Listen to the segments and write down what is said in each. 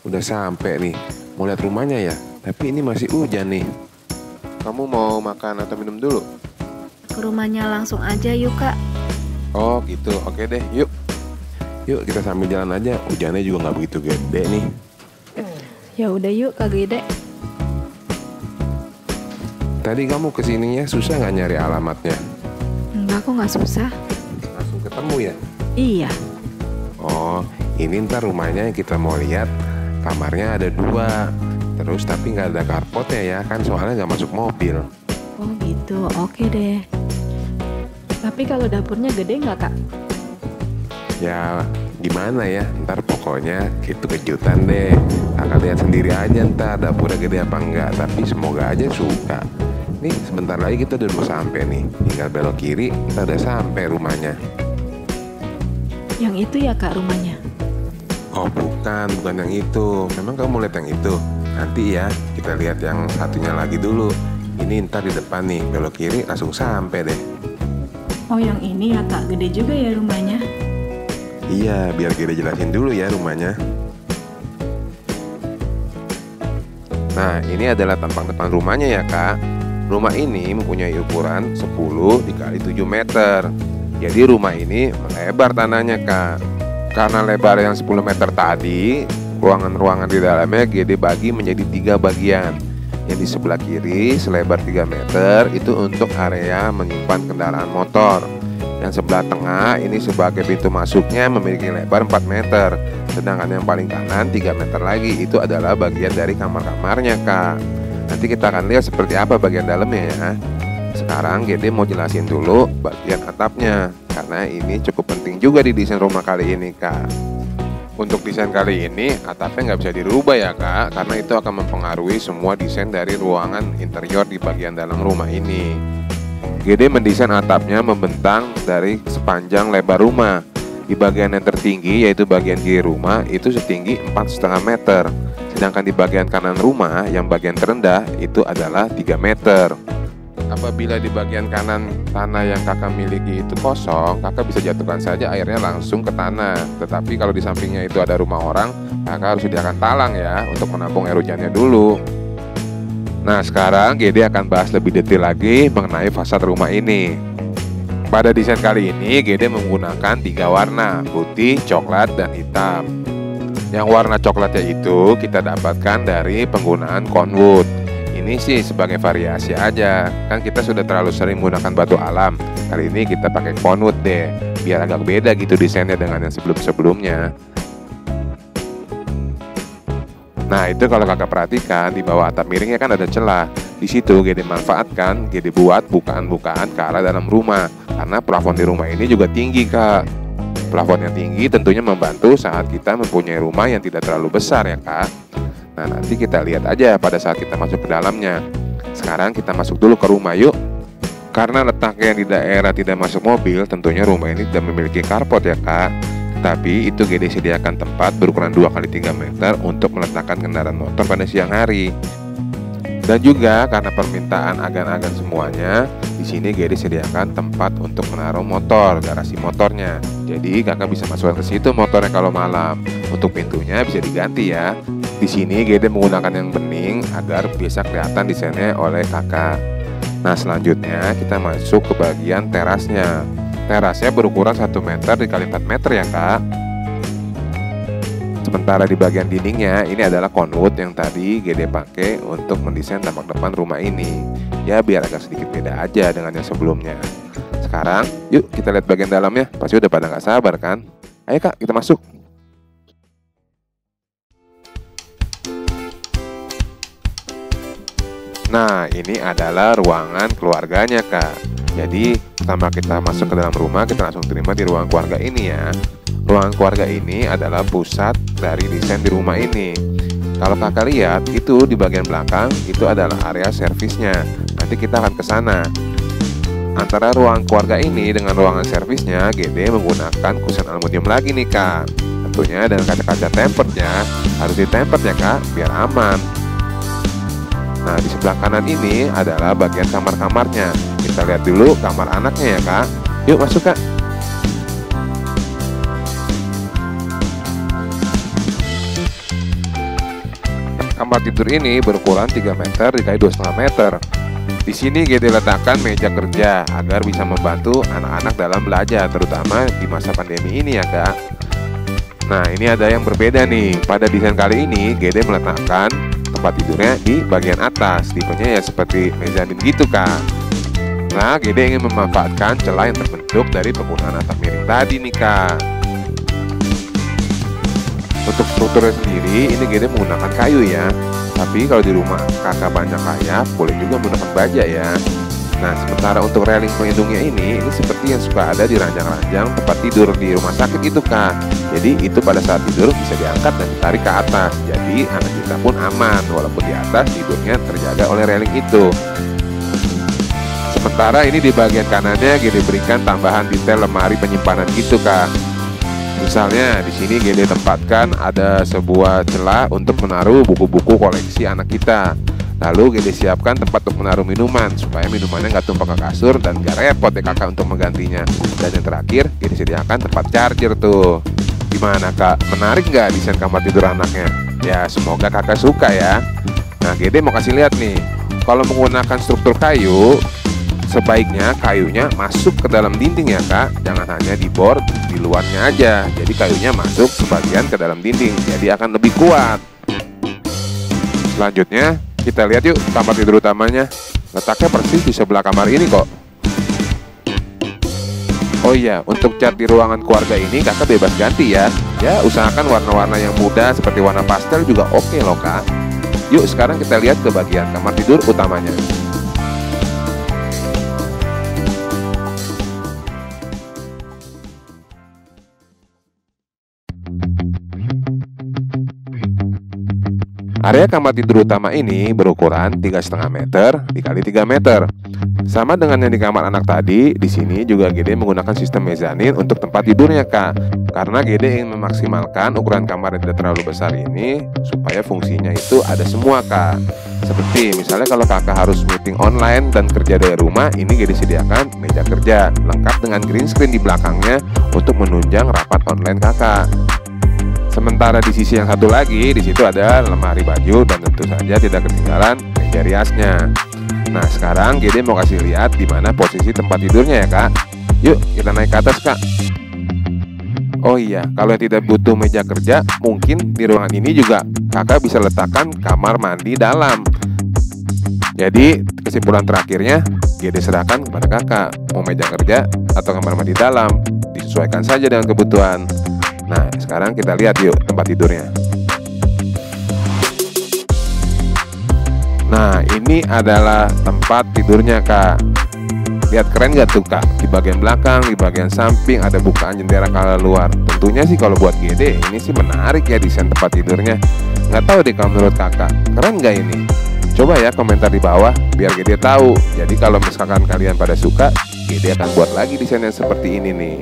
Udah sampai nih. Mau lihat rumahnya ya? Tapi ini masih hujan nih. Kamu mau makan atau minum dulu? Ke rumahnya langsung aja yuk Kak. Oh gitu, oke deh, yuk. Yuk kita sambil jalan aja, hujannya juga nggak begitu gede nih. Ya udah yuk Kak Gede. Tadi kamu kesininya susah nggak nyari alamatnya? Enggak kok nggak susah. Langsung ketemu ya? Iya. Oh, ini ntar rumahnya yang kita mau lihat. Kamarnya ada 2. Terus tapi nggak ada carportnya ya, kan soalnya nggak masuk mobil. Oh gitu, oke deh. Tapi kalau dapurnya gede nggak Kak? Ya gimana ya, ntar pokoknya itu kejutan deh. Kakak lihat sendiri aja ntar dapurnya gede apa enggak. Tapi semoga aja suka. Nih sebentar lagi kita udah mau sampai nih. Tinggal belok kiri, kita udah sampai rumahnya. Yang itu ya Kak rumahnya? Oh bukan yang itu. Memang kamu lihat yang itu? Nanti ya, kita lihat yang satunya lagi dulu. Ini ntar di depan nih, belok kiri langsung sampai deh. Oh yang ini ya Kak, gede juga ya rumahnya? Iya, biar kita jelasin dulu ya rumahnya. Nah, ini adalah tampang depan rumahnya ya Kak. Rumah ini mempunyai ukuran 10 dikali 7 meter. Jadi rumah ini melebar tanahnya Kak. Karena lebar yang 10 meter tadi, ruangan-ruangan di dalamnya GD bagi menjadi 3 bagian. Yang di sebelah kiri selebar 3 meter itu untuk area menyimpan kendaraan motor. Yang sebelah tengah ini sebagai pintu masuknya memiliki lebar 4 meter. Sedangkan yang paling kanan 3 meter lagi itu adalah bagian dari kamar-kamarnya Kak. Nanti kita akan lihat seperti apa bagian dalamnya ya. Sekarang GD mau jelasin dulu bagian atapnya, karena ini cukup penting juga di desain rumah kali ini Kak. Untuk desain kali ini atapnya nggak bisa dirubah ya Kak, karena itu akan mempengaruhi semua desain dari ruangan interior di bagian dalam rumah ini. GD mendesain atapnya membentang dari sepanjang lebar rumah. Di bagian yang tertinggi yaitu bagian kiri rumah itu setinggi 4,5 meter. Sedangkan di bagian kanan rumah yang bagian terendah itu adalah 3 meter. Apabila di bagian kanan tanah yang kakak miliki itu kosong, kakak bisa jatuhkan saja airnya langsung ke tanah. Tetapi kalau di sampingnya itu ada rumah orang, kakak harus sediakan talang ya untuk menampung air hujannya dulu. Nah sekarang GD akan bahas lebih detail lagi mengenai fasad rumah ini. Pada desain kali ini GD menggunakan 3 warna, putih, coklat, dan hitam. Yang warna coklatnya itu kita dapatkan dari penggunaan conwood. Ini sih sebagai variasi aja, kan kita sudah terlalu sering menggunakan batu alam. Kali ini kita pakai conwood deh, biar agak beda gitu desainnya dengan yang sebelum-sebelumnya. Nah itu kalau kakak perhatikan di bawah atap miringnya kan ada celah. Di situ GD manfaatkan, GD buat bukaan-bukaan ke arah dalam rumah. Karena plafon di rumah ini juga tinggi Kak. Plafon yang tinggi tentunya membantu saat kita mempunyai rumah yang tidak terlalu besar ya Kak. Nah nanti kita lihat aja pada saat kita masuk ke dalamnya. Sekarang kita masuk dulu ke rumah yuk. Karena letaknya di daerah tidak masuk mobil, tentunya rumah ini tidak memiliki carport ya Kak. Tapi itu GD sediakan tempat berukuran 2x3 meter untuk meletakkan kendaraan motor pada siang hari. Dan juga karena permintaan agan-agan semuanya, di sini GD sediakan tempat untuk menaruh motor, garasi motornya. Jadi kakak bisa masukkan ke situ motornya kalau malam. Untuk pintunya bisa diganti ya. Di sini GD menggunakan yang bening agar bisa kelihatan desainnya oleh kakak. Nah selanjutnya kita masuk ke bagian terasnya. Terasnya berukuran 1 meter dikali 4 meter ya Kak. Sementara di bagian dindingnya ini adalah conwood yang tadi GD pakai untuk mendesain tampak depan rumah ini. Ya biar agak sedikit beda aja dengan yang sebelumnya. Sekarang yuk kita lihat bagian dalamnya. Pasti udah pada nggak sabar kan? Ayo Kak kita masuk. Nah ini adalah ruangan keluarganya Kak. Jadi pertama kita masuk ke dalam rumah, kita langsung terima di ruang keluarga ini ya. Ruangan keluarga ini adalah pusat dari desain di rumah ini. Kalau kakak lihat itu di bagian belakang itu adalah area servisnya. Nanti kita akan ke sana. Antara ruang keluarga ini dengan ruangan servisnya, GD menggunakan kusen aluminium lagi nih Kak. Tentunya dengan kaca-kaca tempered ya. Harus ditempert ya Kak, biar aman. Nah di sebelah kanan ini adalah bagian kamar-kamarnya. Kita lihat dulu kamar anaknya ya Kak. Yuk masuk Kak. kamar tidur ini berukuran 3 meter dikali 2,5 meter. Di sini GD letakkan meja kerja agar bisa membantu anak-anak dalam belajar, terutama di masa pandemi ini ya Kak. Nah, ini ada yang berbeda nih. Pada desain kali ini GD meletakkan tempat tidurnya di bagian atas. Tipenya ya seperti mezanin gitu Kak. Nah, GD ingin memanfaatkan celah yang terbentuk dari penggunaan atap miring tadi nih Kak. Untuk strukturnya sendiri, ini GD menggunakan kayu ya. Tapi kalau di rumah kakak banyak kayak, boleh juga menggunakan baja ya. Nah, sementara untuk railing pelindungnya ini seperti yang suka ada di ranjang-ranjang tempat tidur di rumah sakit itu Kak. Jadi itu pada saat tidur bisa diangkat dan ditarik ke atas. Jadi anak kita pun aman, walaupun di atas tidurnya terjaga oleh railing itu. Sementara ini di bagian kanannya GD berikan tambahan detail lemari penyimpanan gitu Kak. Misalnya di sini GD tempatkan ada sebuah celah untuk menaruh buku-buku koleksi anak kita. Lalu GD siapkan tempat untuk menaruh minuman supaya minumannya nggak tumpah ke kasur dan nggak repot ya kakak untuk menggantinya. Dan yang terakhir GD sediakan tempat charger tuh. Gimana Kak? Menarik nggak desain kamar tidur anaknya? Ya semoga kakak suka ya. Nah GD mau kasih lihat nih. Kalau menggunakan struktur kayu, sebaiknya kayunya masuk ke dalam dinding ya Kak. Jangan hanya di bor di luarnya aja. Jadi kayunya masuk sebagian ke dalam dinding, jadi akan lebih kuat. Selanjutnya kita lihat yuk kamar tidur utamanya. Letaknya persis di sebelah kamar ini kok. Oh iya, untuk cat di ruangan keluarga ini kakak bebas ganti ya. Ya usahakan warna-warna yang muda seperti warna pastel juga oke loh Kak. Yuk sekarang kita lihat ke bagian kamar tidur utamanya. Area kamar tidur utama ini berukuran 3,5 meter dikali 3 meter. Sama dengan yang di kamar anak tadi, di sini juga GD menggunakan sistem mezanin untuk tempat tidurnya Kak. Karena GD ingin memaksimalkan ukuran kamar yang tidak terlalu besar ini supaya fungsinya itu ada semua Kak. Seperti misalnya kalau kakak harus meeting online dan kerja dari rumah, ini GD sediakan meja kerja lengkap dengan green screen di belakangnya untuk menunjang rapat online kakak. Sementara di sisi yang satu lagi, di situ ada lemari baju dan tentu saja tidak ketinggalan meja riasnya. Nah, sekarang GD mau kasih lihat di mana posisi tempat tidurnya ya Kak. Yuk, kita naik ke atas Kak. Oh iya, kalau yang tidak butuh meja kerja, mungkin di ruangan ini juga kakak bisa letakkan kamar mandi dalam. Jadi, kesimpulan terakhirnya, GD serahkan kepada kakak, mau meja kerja atau kamar mandi dalam, disesuaikan saja dengan kebutuhan. Nah, sekarang kita lihat yuk tempat tidurnya. Nah, ini adalah tempat tidurnya Kak. Lihat keren gak tuh Kak? Di bagian belakang, di bagian samping ada bukaan jendela ke luar. Tentunya sih kalau buat GD ini sih menarik ya desain tempat tidurnya. Nggak tahu deh kalau menurut kakak, keren gak ini? Coba ya komentar di bawah biar GD tahu. Jadi kalau misalkan kalian pada suka, GD akan buat lagi desain yang seperti ini nih.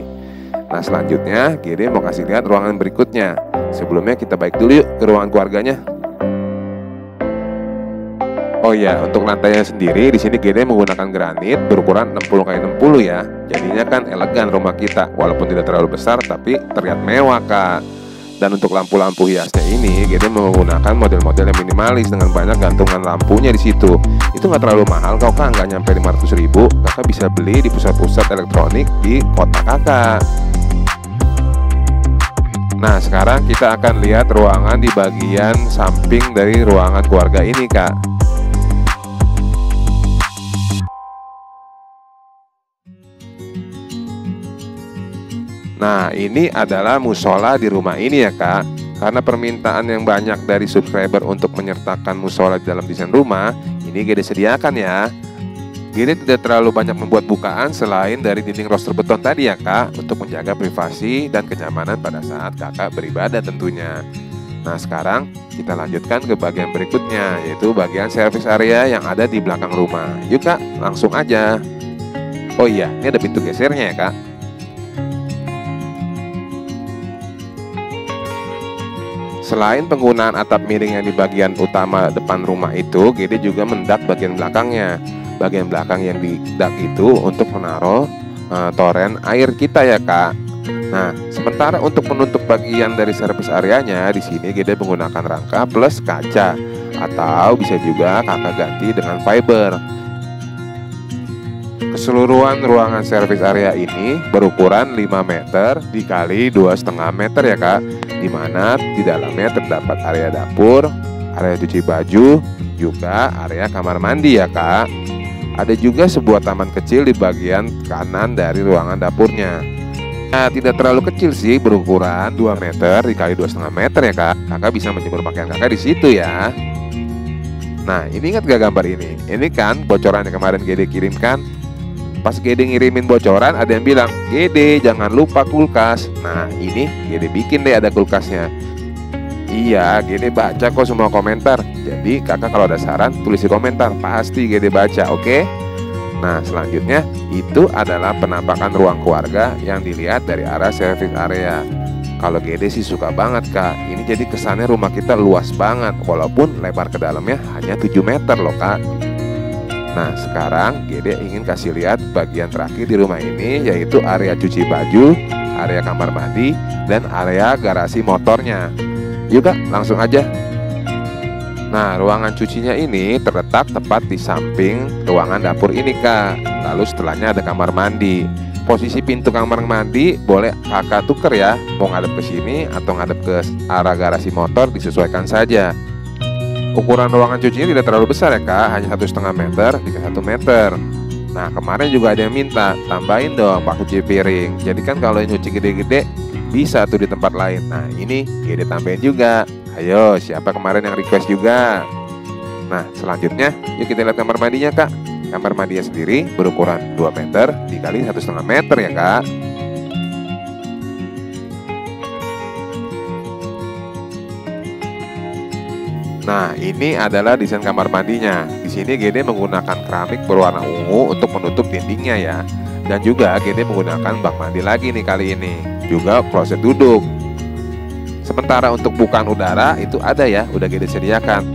Nah selanjutnya GD mau kasih lihat ruangan berikutnya. Sebelumnya kita balik dulu yuk ke ruangan keluarganya. Oh iya, untuk lantainya sendiri di sini GD menggunakan granit berukuran 60 x 60 ya. Jadinya kan elegan rumah kita, walaupun tidak terlalu besar tapi terlihat mewah Kak. Dan untuk lampu-lampu hiasnya ini GD menggunakan model-model yang minimalis dengan banyak gantungan lampunya di situ. Itu nggak terlalu mahal kok Kak, nggak nyampe 500.000. Kakak bisa beli di pusat-pusat elektronik di kota kakak. Nah sekarang kita akan lihat ruangan di bagian samping dari ruangan keluarga ini Kak. Nah ini adalah musola di rumah ini ya Kak. Karena permintaan yang banyak dari subscriber untuk menyertakan musola di dalam desain rumah, ini GD sediakan ya. GD tidak terlalu banyak membuat bukaan selain dari dinding roster beton tadi ya Kak, untuk menjaga privasi dan kenyamanan pada saat kakak beribadah tentunya. Nah sekarang kita lanjutkan ke bagian berikutnya, yaitu bagian service area yang ada di belakang rumah. Yuk Kak, langsung aja. Oh iya, ini ada pintu gesernya ya Kak. Selain penggunaan atap miring yang di bagian utama depan rumah itu, GD juga mendak bagian belakangnya. Bagian belakang yang di dak itu untuk menaruh toren air kita ya Kak. Nah, sementara untuk menutup bagian dari service areanya di sini GD menggunakan rangka plus kaca. atau bisa juga kakak ganti dengan fiber. Keseluruhan ruangan servis area ini berukuran 5 meter dikali 2,5 meter ya kak, dimana di dalamnya terdapat area dapur, area cuci baju, juga area kamar mandi ya kak. Ada juga sebuah taman kecil di bagian kanan dari ruangan dapurnya. Nah, tidak terlalu kecil sih, berukuran 2 meter dikali 2,5 meter ya kak. Kakak bisa menjemur pakaian kakak di situ ya. Nah, ini ingat gak gambar ini? Ini kan bocoran yang kemarin Gede kirimkan. Pas Gede ngirimin bocoran, ada yang bilang, "Gede, jangan lupa kulkas." Nah, ini Gede bikin deh ada kulkasnya. Iya, Gede baca kok semua komentar. Jadi kakak kalau ada saran, tulis di komentar. Pasti Gede baca, oke? Nah, selanjutnya itu adalah penampakan ruang keluarga yang dilihat dari arah service area. Kalau Gede sih suka banget kak. Ini jadi kesannya rumah kita luas banget, walaupun lebar ke dalamnya hanya 7 meter loh kak. Nah, sekarang Gede ingin kasih lihat bagian terakhir di rumah ini, yaitu area cuci baju, area kamar mandi, dan area garasi motornya. Yuk kak, langsung aja. Nah, ruangan cucinya ini terletak tepat di samping ruangan dapur ini kak. Lalu setelahnya ada kamar mandi. Posisi pintu kamar mandi boleh kakak tuker ya, mau ngadep ke sini atau ngadep ke arah garasi motor, disesuaikan saja. Ukuran ruangan cucinya tidak terlalu besar ya kak, hanya 1,5 meter dikali 1 meter. Nah, kemarin juga ada yang minta tambahin dong bak cuci piring. Jadi kan kalau yang cuci gede-gede bisa tuh di tempat lain. Nah, ini Gede tambahin juga. Ayo, siapa kemarin yang request juga? Nah, selanjutnya yuk kita lihat kamar mandinya kak. Kamar mandinya sendiri berukuran 2 meter dikali 1,5 meter ya kak. Nah, ini adalah desain kamar mandinya. Di sini Gede menggunakan keramik berwarna ungu untuk menutup dindingnya ya. Dan juga Gede menggunakan bak mandi lagi nih kali ini. Juga kloset duduk. Sementara untuk bukaan udara itu ada ya, udah Gede sediakan.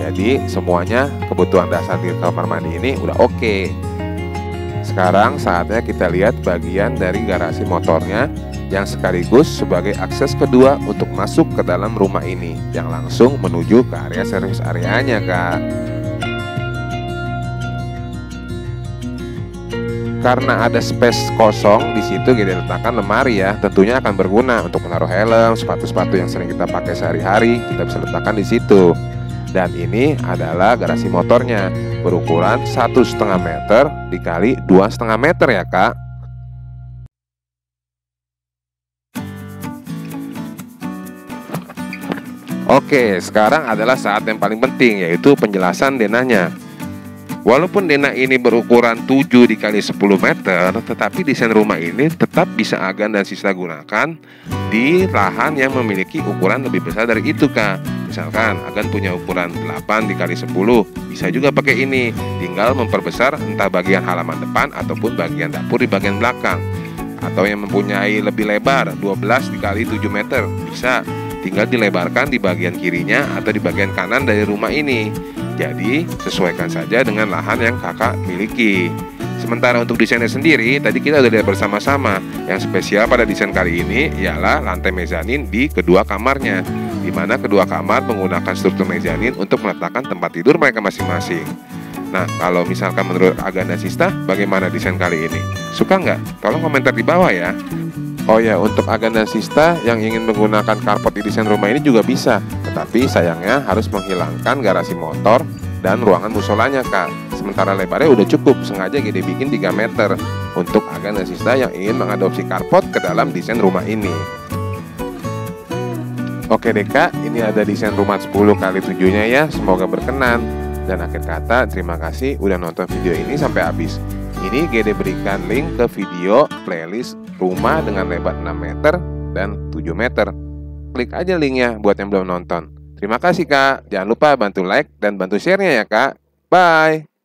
Jadi semuanya kebutuhan dasar di kamar mandi ini udah oke. Sekarang saatnya kita lihat bagian dari garasi motornya, yang sekaligus sebagai akses kedua untuk masuk ke dalam rumah ini, yang langsung menuju ke area servis areanya kak. Karena ada space kosong di situ, Gede letakkan lemari ya. Tentunya akan berguna untuk menaruh helm, sepatu-sepatu yang sering kita pakai sehari-hari, kita bisa letakkan di situ. Dan ini adalah garasi motornya, berukuran 1,5 meter dikali 2,5 meter ya kak. Oke, sekarang adalah saat yang paling penting, yaitu penjelasan denahnya. Walaupun denah ini berukuran 7 dikali 10 meter, tetapi desain rumah ini tetap bisa Agan dan Sista gunakan di lahan yang memiliki ukuran lebih besar dari itu kak. Misalkan Agan punya ukuran 8 dikali 10, bisa juga pakai ini. Tinggal memperbesar entah bagian halaman depan ataupun bagian dapur di bagian belakang. Atau yang mempunyai lebih lebar 12 dikali 7 meter, bisa tinggal dilebarkan di bagian kirinya atau di bagian kanan dari rumah ini. Jadi sesuaikan saja dengan lahan yang kakak miliki. Sementara untuk desainnya sendiri, tadi kita udah lihat bersama-sama. Yang spesial pada desain kali ini ialah lantai mezanin di kedua kamarnya, di mana kedua kamar menggunakan struktur mezanin untuk meletakkan tempat tidur mereka masing-masing. Nah, kalau misalkan menurut Agan dan Sista, bagaimana desain kali ini? Suka nggak? Tolong komentar di bawah ya. Oh ya, untuk Agan dan Sista yang ingin menggunakan carport di desain rumah ini juga bisa. Tetapi sayangnya harus menghilangkan garasi motor dan ruangan musolanya kak. Sementara lebarnya udah cukup, sengaja Gede bikin 3 meter untuk Agan dan Sista yang ingin mengadopsi carport ke dalam desain rumah ini. Oke deh kak, ini ada desain rumah 10 kali 7-nya ya. Semoga berkenan. Dan akhir kata, terima kasih udah nonton video ini sampai habis. Ini Gede berikan link ke video playlist rumah dengan lebar 6 meter dan 7 meter. Klik aja linknya buat yang belum nonton. Terima kasih kak. Jangan lupa bantu like dan bantu share-nya ya kak. Bye.